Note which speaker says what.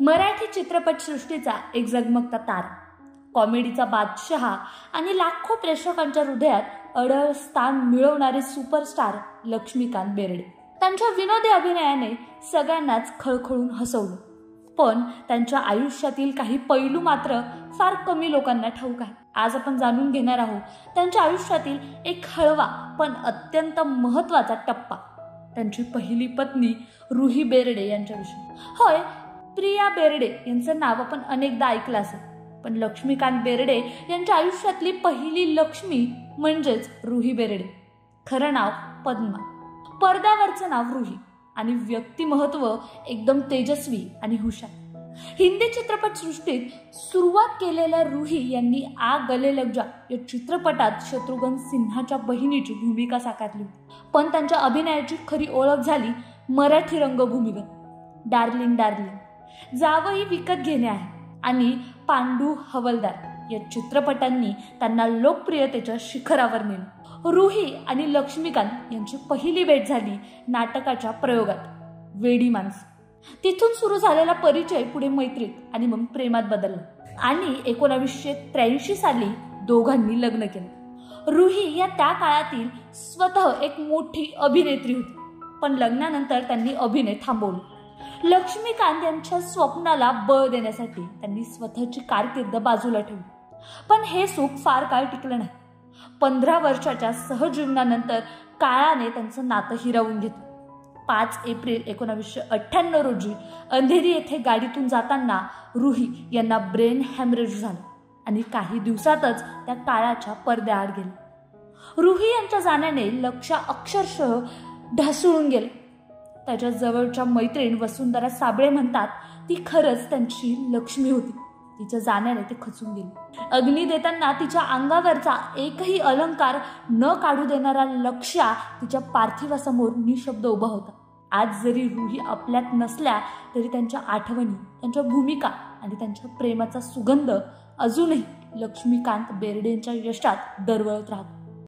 Speaker 1: मराठी चित्रपटसृष्टीचा एक झगमगता तारा, कॉमेडीचा बादशहा आणि लाखो प्रेक्षकांच्या हृदयात अढळ स्थान मिळवणारे सुपरस्टार लक्ष्मीकांत बेर्डे. त्यांच्या विनोदी अभिनयाने सगळ्यांनाच खळखळून हसवलं. पण त्यांच्या आयुष्यातील काही पैलू मात्र फार कमी लोकांना ठाऊक आहे. आज आपण जाणून घेणार आहोत त्यांच्या आयुष्यातील एक हळवा पण अत्यंत महत्त्वाचा टप्पा, त्यांची पहिली पत्नी रुही बेर्डे यांच्याविषयी. होय, प्रिया बेर्डे यांचं नाव आपण अनेकदा ऐकलं असेल, पण लक्ष्मीकांत बेर्डे यांच्या आयुष्यातली पहिली लक्ष्मी म्हणजेच रुही बेर्डे. खरं नाव पद्मा, पडद्यावरचं नाव रुही आणि व्यक्तिमत्व एकदम तेजस्वी आणि हुशार. हिंदी चित्रपटसृष्टीत सुरुवात केलेल्या रुही यांनी आ गले लग जा या चित्रपटात शत्रुघ्न सिन्हाच्या बहिणीची भूमिका साकारली. पण त्यांच्या अभिनयाची खरी ओळख झाली मराठी रंगभूमीवर. डार्लिंग डार्लिंग, जावई विकत घेणे आहे आणि पांडू हवलदार या चित्रपटांनी त्यांना लोकप्रियतेच्या शिखरावर नेलं. रुही आणि लक्ष्मीकांत यांची पहिली भेट झाली नाटकाच्या प्रयोगात वेडी माणसं. तिथून सुरू झालेला परिचय पुढे मैत्रीत आणि मग प्रेमात बदलला आणि 1983 साली दोघांनी लग्न केलं. रुही या त्या काळातील स्वतः एक मोठी अभिनेत्री होती, पण लग्नानंतर त्यांनी अभिनय थांबवला. लक्ष्मीकांत यांच्या स्वप्नाला बळ देण्यासाठी त्यांनी स्वतःची कारकीर्द बाजूला ठेवली. पण हे सुख फार काळ टिकलं नाही. 15 वर्षाच्या सहजीवनानंतर काळाने त्यांचं नातं हिरावून घेतलं. 5 एप्रिल 1998 रोजी अंधेरी येथे गाडीतून जाताना रुही यांना ब्रेन हॅमरेज झालं आणि काही दिवसातच त्या काळाच्या पडद्याआड गेल्या. रुही यांच्या जाण्याने लक्ष्य अक्षरशः ढासळून गेले. त्याच्या जवळच्या मैत्रीण वसुंधरा साबळे म्हणतात, ती खरंच त्यांची लक्ष्मी होती. तिच्या जाण्याने ते खचून गेले. अग्नी देताना तिच्या अंगावरचा एकही अलंकार न काढू देणारा लक्ष्या तिच्या पार्थिवासमोर निशब्द उभा होता. आज जरी रुही आपल्यात नसल्या तरी त्यांच्या आठवणी, त्यांच्या भूमिका आणि त्यांच्या प्रेमाचा सुगंध अजूनही लक्ष्मीकांत बेर्डेंच्या यशात दरवळत राहतो.